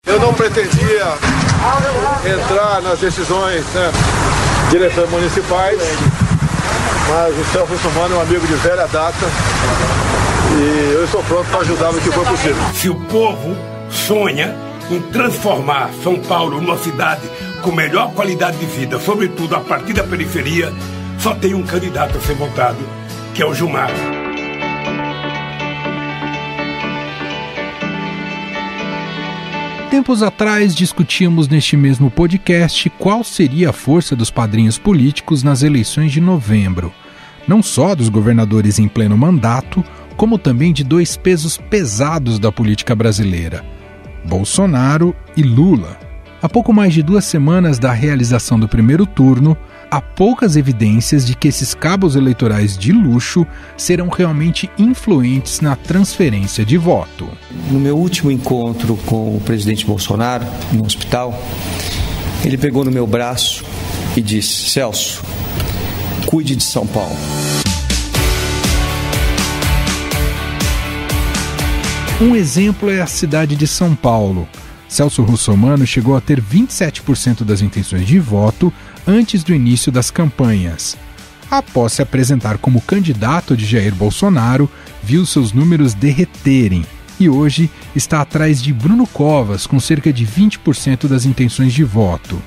Eu não pretendia entrar nas decisões, direções municipais, mas o Celso Russomano é um amigo de velha data e eu estou pronto para ajudar no que for possível. Se o povo sonha em transformar São Paulo numa cidade com melhor qualidade de vida, sobretudo a partir da periferia, só tem um candidato a ser votado, que é o Gilmar. Tempos atrás, discutíamos neste mesmo podcast qual seria a força dos padrinhos políticos nas eleições de novembro. Não só dos governadores em pleno mandato, como também de dois pesos pesados da política brasileira: Bolsonaro e Lula. Há pouco mais de 2 semanas da realização do primeiro turno, há poucas evidências de que esses cabos eleitorais de luxo serão realmente influentes na transferência de voto. No meu último encontro com o presidente Bolsonaro, no hospital, ele pegou no meu braço e disse: Celso, cuide de São Paulo. Um exemplo é a cidade de São Paulo. Celso Russomano chegou a ter 27% das intenções de voto antes do início das campanhas. Após se apresentar como candidato de Jair Bolsonaro, viu seus números derreterem e hoje está atrás de Bruno Covas, com cerca de 20% das intenções de voto.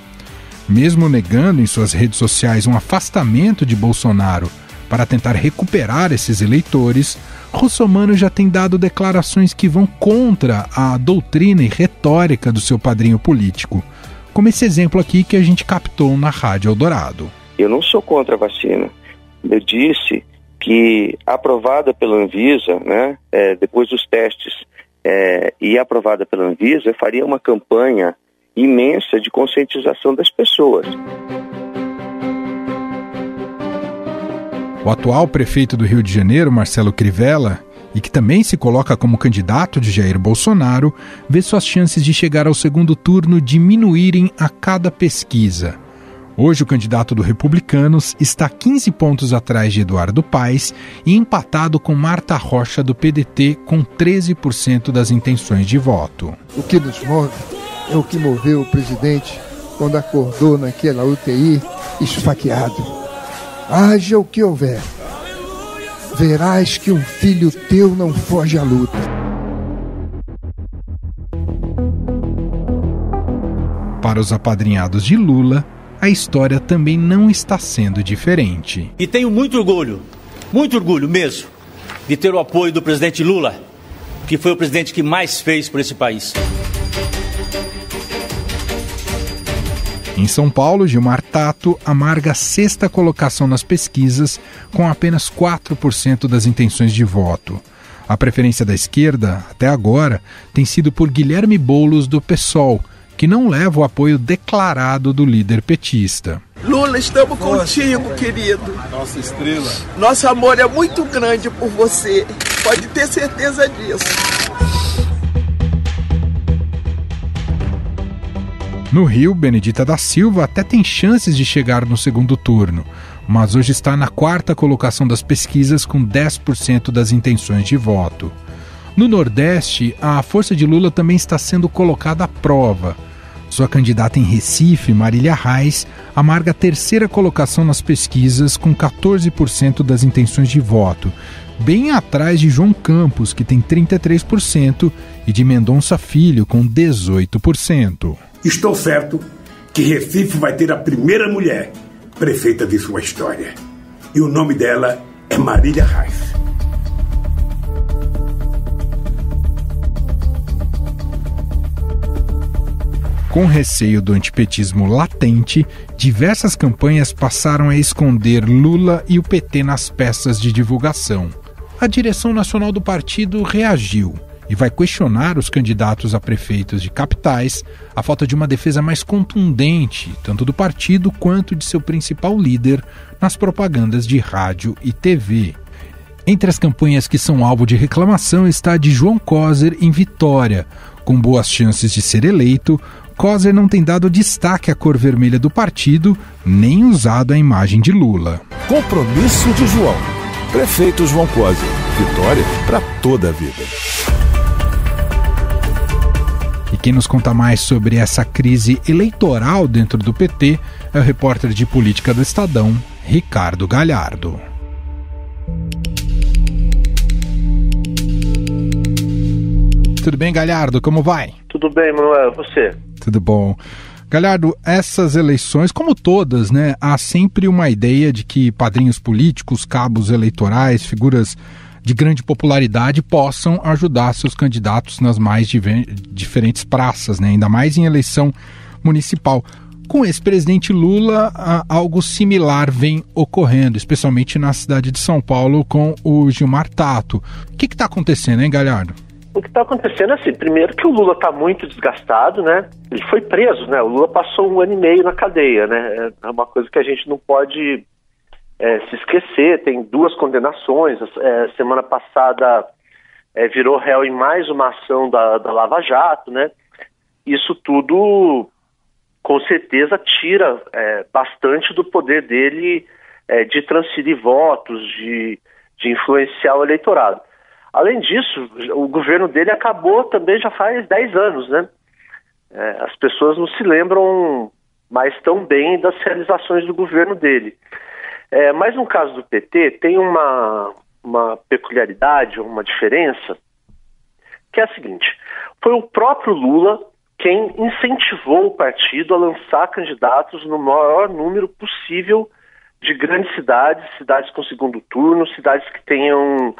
Mesmo negando em suas redes sociais um afastamento de Bolsonaro para tentar recuperar esses eleitores, Russomano já tem dado declarações que vão contra a doutrina e retórica do seu padrinho político, como esse exemplo aqui que a gente captou na Rádio Eldorado. Eu não sou contra a vacina. Eu disse que aprovada pela Anvisa, depois dos testes, e aprovada pela Anvisa, eu faria uma campanha imensa de conscientização das pessoas. O atual prefeito do Rio de Janeiro, Marcelo Crivella, e que também se coloca como candidato de Jair Bolsonaro, vê suas chances de chegar ao segundo turno diminuírem a cada pesquisa. Hoje o candidato do Republicanos está 15 pontos atrás de Eduardo Paes e empatado com Marta Rocha do PDT com 13% das intenções de voto. O que nos move é o que moveu o presidente quando acordou naquela UTI esfaqueado. Haja o que houver, verás que um filho teu não foge à luta. Para os apadrinhados de Lula, a história também não está sendo diferente. E tenho muito orgulho mesmo, de ter o apoio do presidente Lula, que foi o presidente que mais fez por esse país. Em São Paulo, Gilmar Tato amarga a 6ª colocação nas pesquisas, com apenas 4% das intenções de voto. A preferência da esquerda, até agora, tem sido por Guilherme Boulos do PSOL, que não leva o apoio declarado do líder petista. Lula, estamos contigo, querido. Nossa estrela. Nosso amor é muito grande por você. Pode ter certeza disso. No Rio, Benedita da Silva até tem chances de chegar no segundo turno, mas hoje está na 4ª colocação das pesquisas com 10% das intenções de voto. No Nordeste, a força de Lula também está sendo colocada à prova. Sua candidata em Recife, Marília Reis, amarga a 3ª colocação nas pesquisas com 14% das intenções de voto, bem atrás de João Campos, que tem 33%, e de Mendonça Filho, com 18%. Estou certo que Recife vai ter a primeira mulher prefeita de sua história. E o nome dela é Marília Reis. Com receio do antipetismo latente, diversas campanhas passaram a esconder Lula e o PT nas peças de divulgação. A direção nacional do partido reagiu e vai questionar os candidatos a prefeitos de capitais a falta de uma defesa mais contundente, tanto do partido quanto de seu principal líder, nas propagandas de rádio e TV. Entre as campanhas que são alvo de reclamação está a de João Coser em Vitória. Com boas chances de ser eleito, Coser não tem dado destaque à cor vermelha do partido, nem usado a imagem de Lula. Compromisso de João. Prefeito João Coser. Vitória para toda a vida. quem nos conta mais sobre essa crise eleitoral dentro do PT é o repórter de política do Estadão, Ricardo Galhardo. Tudo bem, Galhardo? Como vai? Tudo bem, Manuel. Você? Tudo bom. Galhardo, essas eleições, como todas, né, há sempre uma ideia de que padrinhos políticos, cabos eleitorais, figuras de grande popularidade possam ajudar seus candidatos nas mais diferentes praças, né, ainda mais em eleição municipal. Com esse presidente Lula, algo similar vem ocorrendo, especialmente na cidade de São Paulo com o Gilmar Tato. O que está acontecendo, hein, Galhardo? O que está acontecendo é assim, primeiro que o Lula está muito desgastado, né? Ele foi preso, né? O Lula passou 1 ano e meio na cadeia, né? É uma coisa que a gente não pode se esquecer. Tem 2 condenações. Semana passada virou réu em mais uma ação da Lava Jato, né? Isso tudo, com certeza, tira bastante do poder dele de transferir votos, de influenciar o eleitorado. Além disso, o governo dele acabou também já faz 10 anos, né? As pessoas não se lembram mais tão bem das realizações do governo dele. Mas no caso do PT, tem uma peculiaridade, uma diferença, que é a seguinte: foi o próprio Lula quem incentivou o partido a lançar candidatos no maior número possível de grandes cidades, cidades com segundo turno, cidades que tenham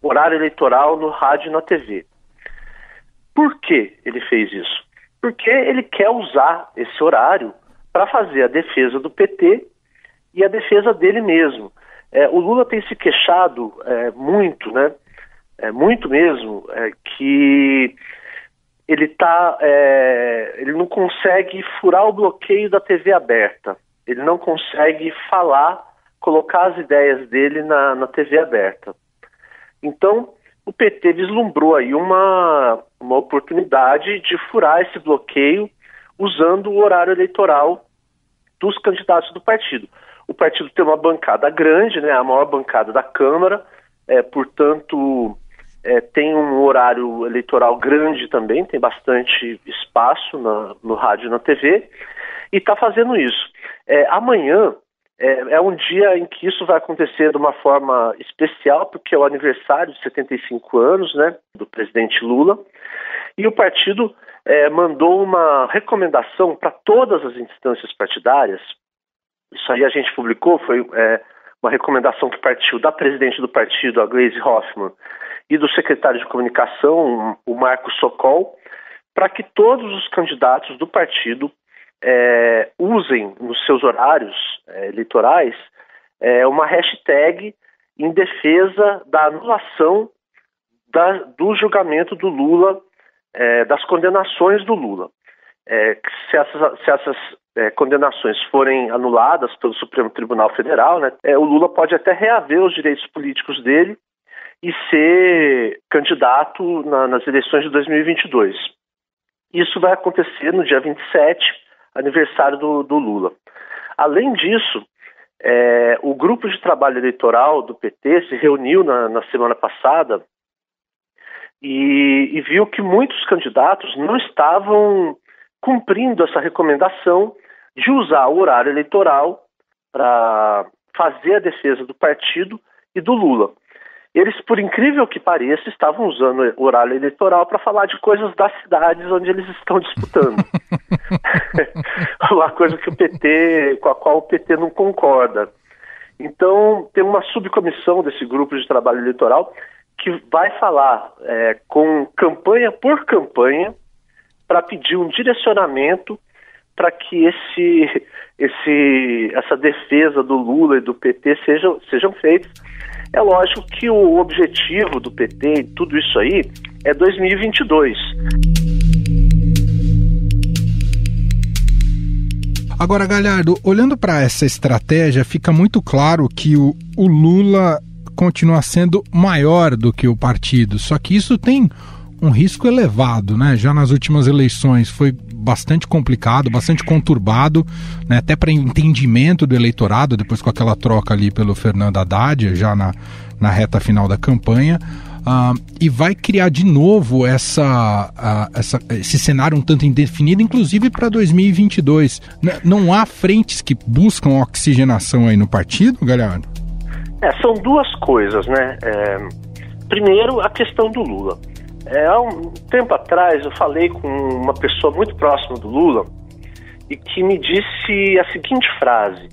horário eleitoral no rádio e na TV. Por que ele fez isso? Porque ele quer usar esse horário para fazer a defesa do PT e a defesa dele mesmo. O Lula tem se queixado muito, né? Muito mesmo, que ele não consegue furar o bloqueio da TV aberta. Ele não consegue colocar as ideias dele na TV aberta. Então, o PT vislumbrou aí uma oportunidade de furar esse bloqueio usando o horário eleitoral dos candidatos do partido. O partido tem uma bancada grande, né, a maior bancada da Câmara, portanto, tem um horário eleitoral grande também, tem bastante espaço no rádio e na TV, e está fazendo isso. Amanhã é um dia em que isso vai acontecer de uma forma especial, porque é o aniversário de 75 anos, né, do presidente Lula, e o partido mandou uma recomendação para todas as instâncias partidárias. Isso aí a gente publicou, foi uma recomendação que partiu da presidente do partido, a Gleisi Hoffmann, e do secretário de comunicação, o Marco Sokol, para que todos os candidatos do partido usem nos seus horários eleitorais uma hashtag em defesa da anulação do julgamento do Lula, das condenações do Lula. Se essas condenações forem anuladas pelo Supremo Tribunal Federal, né, o Lula pode até reaver os direitos políticos dele e ser candidato nas eleições de 2022. Isso vai acontecer no dia 27, aniversário do Lula. Além disso, o grupo de trabalho eleitoral do PT se reuniu na semana passada e viu que muitos candidatos não estavam cumprindo essa recomendação de usar o horário eleitoral para fazer a defesa do partido e do Lula. Eles, por incrível que pareça, estavam usando o horário eleitoral para falar de coisas das cidades onde eles estão disputando. Uma coisa que com a qual o PT não concorda. Então, tem uma subcomissão desse grupo de trabalho eleitoral que vai falar com campanha por campanha para pedir um direcionamento para que essa defesa do Lula e do PT sejam feitas. É lógico que o objetivo do PT e tudo isso aí é 2022. Agora, Galhardo, olhando para essa estratégia, fica muito claro que o Lula continua sendo maior do que o partido, só que isso tem um risco elevado, né? Já nas últimas eleições foi bastante complicado, bastante conturbado, né? Até para entendimento do eleitorado, depois com aquela troca ali pelo Fernando Haddad, já na reta final da campanha. e vai criar de novo esse cenário um tanto indefinido, inclusive para 2022. Não há frentes que buscam oxigenação aí no partido, Galhardo? São duas coisas, né? Primeiro, a questão do Lula. Há um tempo atrás eu falei com uma pessoa muito próxima do Lula e que me disse a seguinte frase: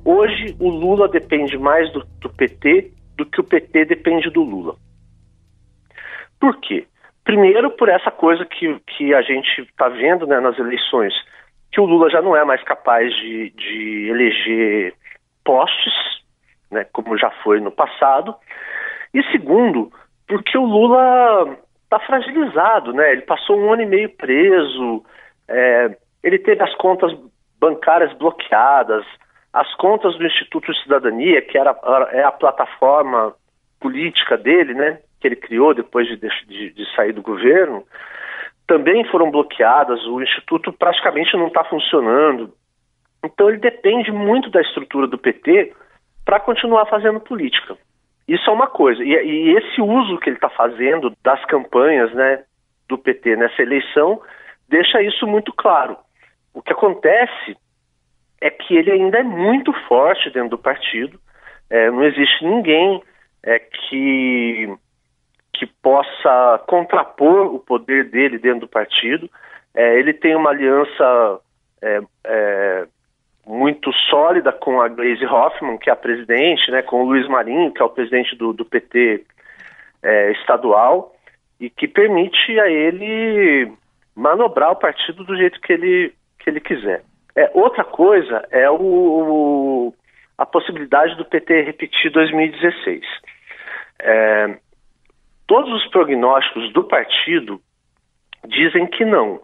hoje o Lula depende mais do PT do que o PT depende do Lula. Por quê? Primeiro, por essa coisa que a gente está vendo, né, nas eleições, que o Lula já não é mais capaz de eleger postes, né, como já foi no passado. E segundo, porque o Lula está fragilizado, né? Ele passou 1 ano e meio preso, ele teve as contas bancárias bloqueadas, as contas do Instituto de Cidadania, que é a plataforma política dele, né, que ele criou depois de sair do governo, também foram bloqueadas. O Instituto praticamente não está funcionando. Então ele depende muito da estrutura do PT para continuar fazendo política. Isso é uma coisa. E esse uso que ele está fazendo das campanhas, né, do PT nessa eleição deixa isso muito claro. O que acontece é que ele ainda é muito forte dentro do partido. Não existe ninguém que possa contrapor o poder dele dentro do partido. Ele tem uma aliança muito sólida com a Gleisi Hoffmann, que é a presidente, né, com o Luiz Marinho, que é o presidente do PT estadual, e que permite a ele manobrar o partido do jeito que ele quiser. Outra coisa é a possibilidade do PT repetir 2016. Todos os prognósticos do partido dizem que não.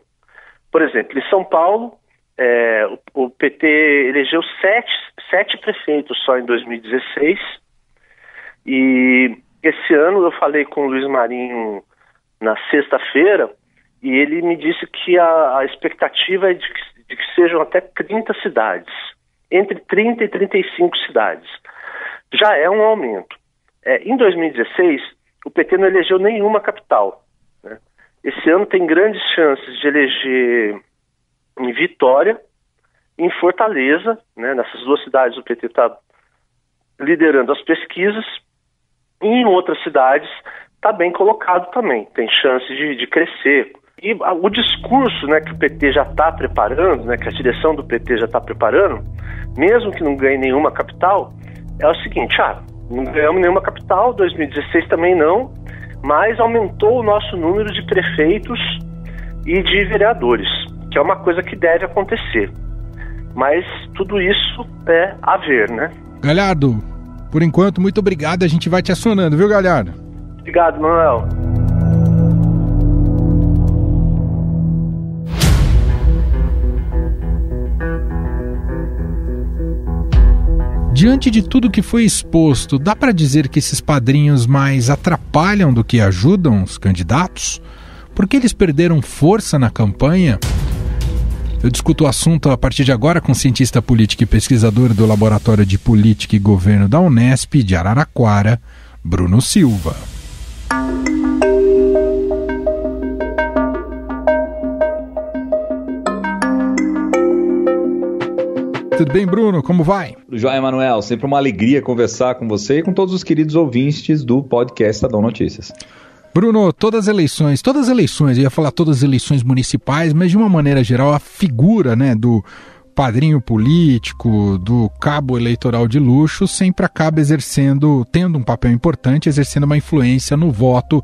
Por exemplo, em São Paulo, o PT elegeu 7 prefeitos só em 2016, e esse ano eu falei com o Luiz Marinho na sexta-feira, e ele me disse que a expectativa é de que sejam até 30 cidades, entre 30 e 35 cidades. Já é um aumento. Em 2016, o PT não elegeu nenhuma capital, né? Esse ano tem grandes chances de eleger em Vitória, em Fortaleza, né? Nessas 2 cidades o PT está liderando as pesquisas, e em outras cidades está bem colocado também, tem chance de crescer. E o discurso, né, que o PT já está preparando, né, que a direção do PT já está preparando, mesmo que não ganhe nenhuma capital, é o seguinte: não ganhamos nenhuma capital, 2016 também não, mas aumentou o nosso número de prefeitos e de vereadores, que é uma coisa que deve acontecer. Mas tudo isso é a ver, né? Galhardo, por enquanto, muito obrigado. A gente vai te acionando, viu, Galhardo? Obrigado, Manuel. Diante de tudo que foi exposto, dá para dizer que esses padrinhos mais atrapalham do que ajudam os candidatos? Porque eles perderam força na campanha? Eu discuto o assunto a partir de agora com o cientista político e pesquisador do Laboratório de Política e Governo da Unesp de Araraquara, Bruno Silva. Tudo bem, Bruno? Como vai? Tudo jóia, Manuel. Sempre uma alegria conversar com você e com todos os queridos ouvintes do podcast Estadão Notícias. Bruno, todas as eleições, eu ia falar todas as eleições municipais, mas de uma maneira geral a figura, né, do padrinho político, do cabo eleitoral de luxo, sempre acaba tendo um papel importante, exercendo uma influência no voto,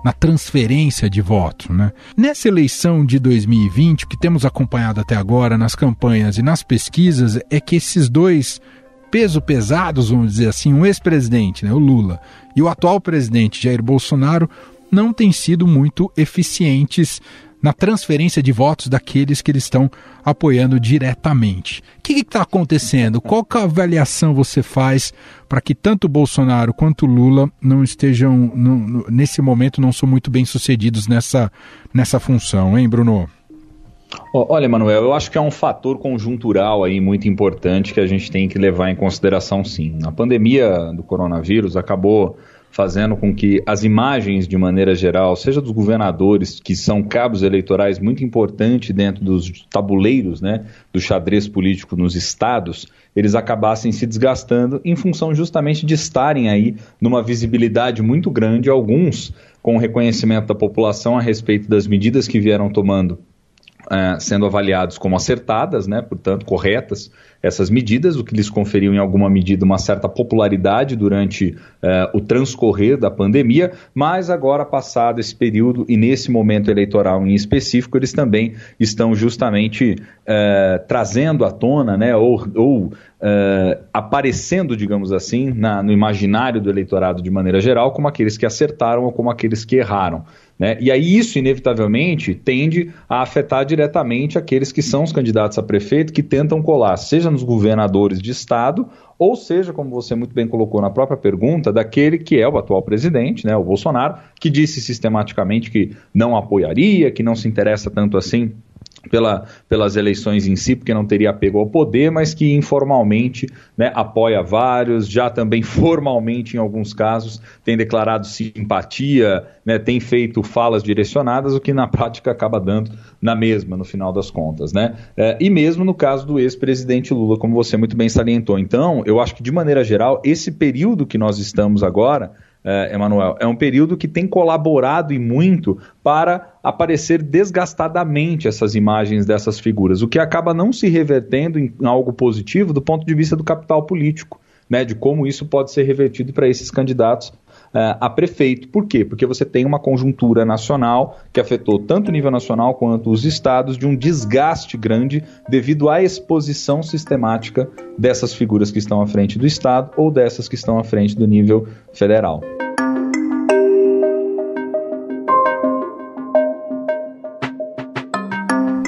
na transferência de voto, né? Nessa eleição de 2020, o que temos acompanhado até agora nas campanhas e nas pesquisas é que esses dois peso pesados, vamos dizer assim, um ex-presidente, né, o Lula, e o atual presidente Jair Bolsonaro, não têm sido muito eficientes na transferência de votos daqueles que eles estão apoiando diretamente. O que está acontecendo? Qual que a avaliação você faz para que tanto Bolsonaro quanto Lula não estejam, nesse momento, não são muito bem sucedidos nessa função, hein, Bruno? Olha, Manuel, eu acho que é um fator conjuntural aí muito importante que a gente tem que levar em consideração, sim. A pandemia do coronavírus acabou fazendo com que as imagens, de maneira geral, seja dos governadores, que são cabos eleitorais muito importantes dentro dos tabuleiros, né, do xadrez político nos estados, eles acabassem se desgastando em função justamente de estarem aí numa visibilidade muito grande, alguns com o reconhecimento da população a respeito das medidas que vieram tomando, sendo avaliados como acertadas, né, portanto corretas essas medidas, o que lhes conferiu em alguma medida uma certa popularidade durante o transcorrer da pandemia, mas agora passado esse período e nesse momento eleitoral em específico, eles também estão justamente trazendo à tona, né, ou aparecendo, digamos assim, no imaginário do eleitorado de maneira geral, como aqueles que acertaram ou como aqueles que erraram, né? E aí isso, inevitavelmente, tende a afetar diretamente aqueles que são os candidatos a prefeito que tentam colar, seja nos governadores de estado, ou seja, como você muito bem colocou na própria pergunta, daquele que é o atual presidente, né, o Bolsonaro, que disse sistematicamente que não apoiaria, que não se interessa tanto assim pelas eleições em si, porque não teria apego ao poder, mas que informalmente, né, apoia vários, já também formalmente em alguns casos tem declarado simpatia, né, tem feito falas direcionadas, o que na prática acaba dando na mesma, no final das contas, né? E mesmo no caso do ex-presidente Lula, como você muito bem salientou. Então, eu acho que de maneira geral, esse período que nós estamos agora, Emanuel, é um período que tem colaborado e muito para aparecer desgastadamente essas imagens dessas figuras, o que acaba não se revertendo em algo positivo do ponto de vista do capital político, né, de como isso pode ser revertido para esses candidatos a prefeito. Por quê? Porque você tem uma conjuntura nacional que afetou tanto o nível nacional quanto os estados de um desgaste grande devido à exposição sistemática dessas figuras que estão à frente do estado ou dessas que estão à frente do nível federal.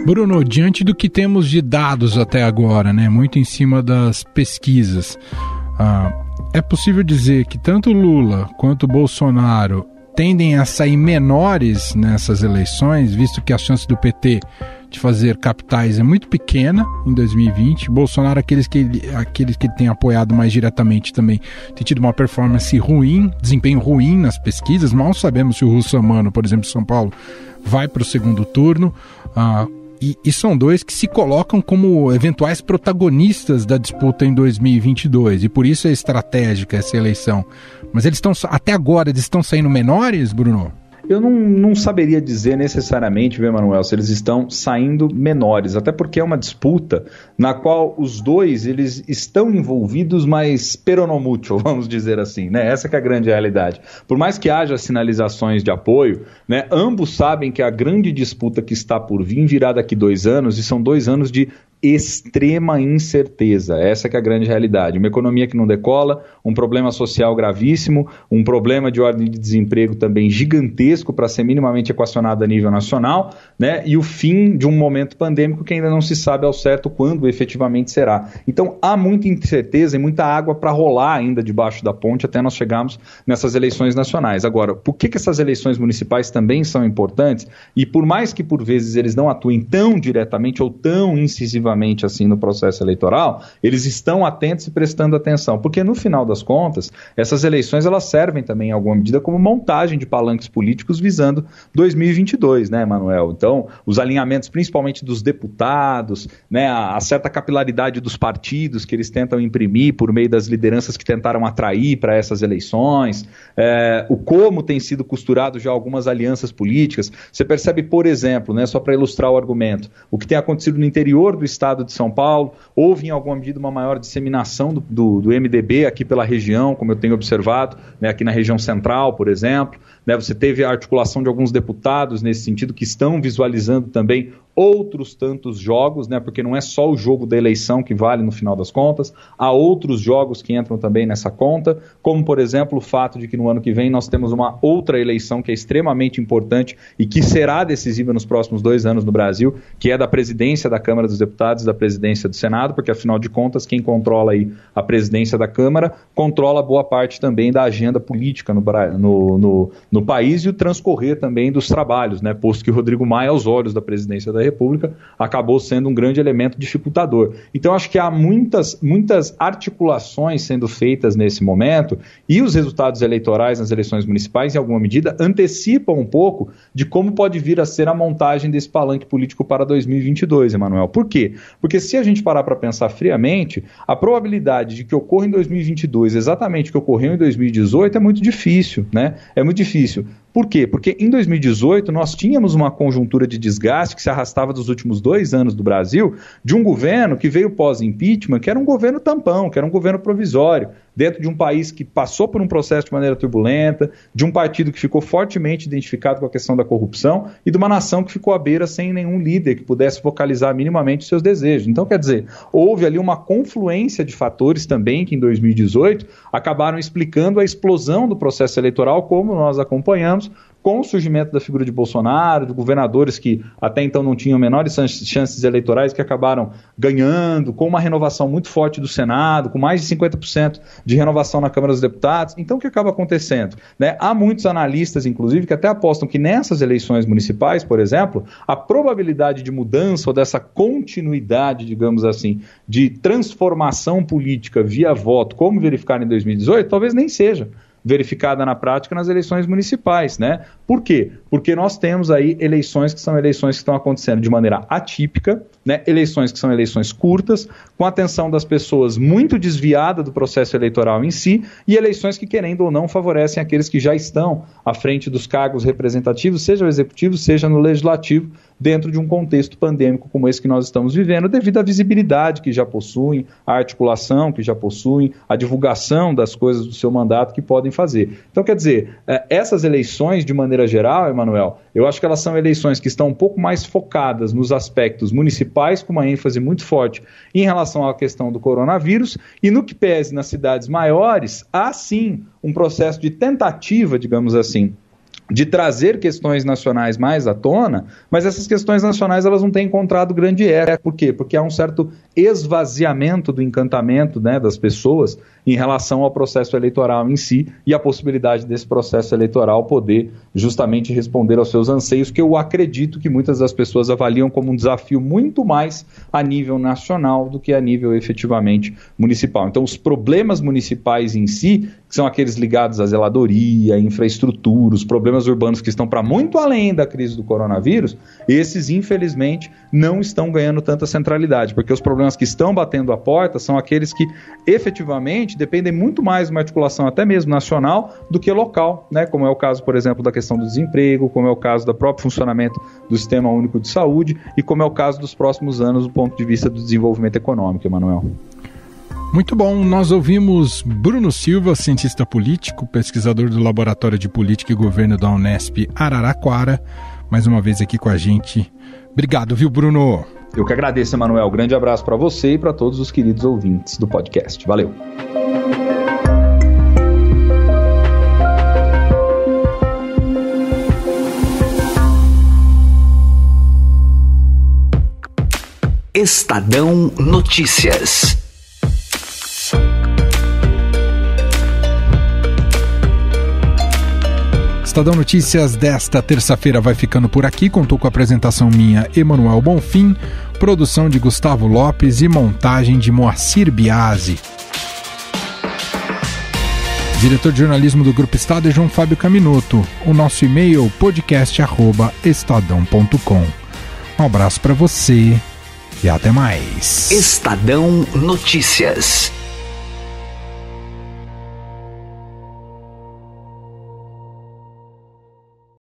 Bruno, diante do que temos de dados até agora, né, muito em cima das pesquisas, é possível dizer que tanto Lula quanto Bolsonaro tendem a sair menores nessas eleições, visto que a chance do PT de fazer capitais é muito pequena em 2020. Bolsonaro, aqueles que ele tem apoiado mais diretamente também, tem tido uma performance ruim, desempenho ruim nas pesquisas. Mal sabemos se o Russomano, por exemplo, de São Paulo, vai para o segundo turno. E são dois que se colocam como eventuais protagonistas da disputa em 2022, e por isso é estratégica essa eleição. Mas até agora, eles estão saindo menores, Bruno? Eu não saberia dizer necessariamente, viu, Emanuel, se eles estão saindo menores, até porque é uma disputa na qual os dois eles estão envolvidos, mas peronomútil, vamos dizer assim, né? Essa que é a grande realidade. Por mais que haja sinalizações de apoio, né, ambos sabem que a grande disputa que está por vir virá daqui 2 anos, e são 2 anos de extrema incerteza. Essa que é a grande realidade. Uma economia que não decola, um problema social gravíssimo, um problema de ordem de desemprego também gigantesco para ser minimamente equacionado a nível nacional, né? E o fim de um momento pandêmico que ainda não se sabe ao certo quando efetivamente será. Então há muita incerteza e muita água para rolar ainda debaixo da ponte até nós chegarmos nessas eleições nacionais. Agora, por que essas eleições municipais também são importantes? E por mais que por vezes eles não atuem tão diretamente ou tão incisivamente assim no processo eleitoral, eles estão atentos e prestando atenção, porque no final das contas, essas eleições elas servem também em alguma medida como montagem de palanques políticos visando 2022, né, Manuel? Então, os alinhamentos principalmente dos deputados, né, a certa capilaridade dos partidos que eles tentam imprimir por meio das lideranças que tentaram atrair para essas eleições, o como tem sido costurado já algumas alianças políticas. Você percebe, por exemplo, né, só para ilustrar o argumento, o que tem acontecido no interior do estado de São Paulo, houve em alguma medida uma maior disseminação do MDB aqui pela região, como eu tenho observado, né, aqui na região central, por exemplo, né, você teve a articulação de alguns deputados nesse sentido que estão visualizando também outros tantos jogos, né, porque não é só o jogo da eleição que vale no final das contas, há outros jogos que entram também nessa conta, como por exemplo o fato de que no ano que vem nós temos uma outra eleição que é extremamente importante e que será decisiva nos próximos 2 anos no Brasil, que é da presidência da Câmara dos Deputados e da presidência do Senado, porque afinal de contas quem controla aí a presidência da Câmara controla boa parte também da agenda política no no país e o transcorrer também dos trabalhos, né? Posto que o Rodrigo Maia, aos olhos da presidência da República, acabou sendo um grande elemento dificultador. Então, acho que há muitas articulações sendo feitas nesse momento, e os resultados eleitorais nas eleições municipais, em alguma medida, antecipam um pouco de como pode vir a ser a montagem desse palanque político para 2022, Emanuel. Por quê? Porque se a gente parar para pensar friamente, a probabilidade de que ocorra em 2022 exatamente o que ocorreu em 2018 é muito difícil, né? É muito difícil. Por quê? Porque em 2018 nós tínhamos uma conjuntura de desgaste que se arrastava dos últimos 2 anos do Brasil, de um governo que veio pós-impeachment, que era um governo tampão, que era um governo provisório, dentro de um país que passou por um processo de maneira turbulenta, de um partido que ficou fortemente identificado com a questão da corrupção e de uma nação que ficou à beira sem nenhum líder que pudesse focalizar minimamente os seus desejos. Então, quer dizer, houve ali uma confluência de fatores também que em 2018 acabaram explicando a explosão do processo eleitoral como nós acompanhamos, com o surgimento da figura de Bolsonaro, de governadores que até então não tinham menores chances eleitorais, que acabaram ganhando, com uma renovação muito forte do Senado, com mais de 50% de renovação na Câmara dos Deputados. Então, o que acaba acontecendo? Né? Há muitos analistas, inclusive, que até apostam que nessas eleições municipais, por exemplo, a probabilidade de mudança ou dessa continuidade, digamos assim, de transformação política via voto, como verificar em 2018, talvez nem seja verificada na prática nas eleições municipais, né? Por quê? Porque nós temos aí eleições que estão acontecendo de maneira atípica, né? Eleições que são eleições curtas, com a atenção das pessoas muito desviada do processo eleitoral em si, e eleições que, querendo ou não, favorecem aqueles que já estão à frente dos cargos representativos, seja o executivo, seja no legislativo, dentro de um contexto pandêmico como esse que nós estamos vivendo, devido à visibilidade que já possuem, à articulação que já possuem, à divulgação das coisas do seu mandato que podem fazer. Então, quer dizer, essas eleições, de maneira geral, Emanuel, eu acho que elas são eleições que estão um pouco mais focadas nos aspectos municipais, com uma ênfase muito forte em relação à questão do coronavírus, e no que pese nas cidades maiores, há sim um processo de tentativa, digamos assim, de trazer questões nacionais mais à tona, mas essas questões nacionais elas não têm encontrado grande eco. Por quê? Porque há um certo esvaziamento do encantamento, né, das pessoas em relação ao processo eleitoral em si e a possibilidade desse processo eleitoral poder justamente responder aos seus anseios, que eu acredito que muitas das pessoas avaliam como um desafio muito mais a nível nacional do que a nível efetivamente municipal. Então, os problemas municipais em si, que são aqueles ligados à zeladoria, à infraestrutura, os problemas urbanos que estão para muito além da crise do coronavírus, esses, infelizmente, não estão ganhando tanta centralidade, porque os problemas que estão batendo a porta são aqueles que, efetivamente, dependem muito mais de uma articulação até mesmo nacional do que local, né? Como é o caso, por exemplo, da questão do desemprego, como é o caso do próprio funcionamento do Sistema Único de Saúde e como é o caso dos próximos anos do ponto de vista do desenvolvimento econômico, Emanuel. Muito bom, nós ouvimos Bruno Silva, cientista político, pesquisador do Laboratório de Política e Governo da Unesp Araraquara, mais uma vez aqui com a gente. Obrigado, viu, Bruno? Eu que agradeço, Emanuel. Grande abraço para você e para todos os queridos ouvintes do podcast. Valeu. Estadão Notícias. Estadão Notícias desta terça-feira vai ficando por aqui. Contou com a apresentação minha, Emanuel Bonfim, produção de Gustavo Lopes e montagem de Moacir Biasi. Diretor de jornalismo do Grupo Estado é João Fábio Caminoto. O nosso e-mail podcast@estadão.com. Um abraço para você e até mais. Estadão Notícias.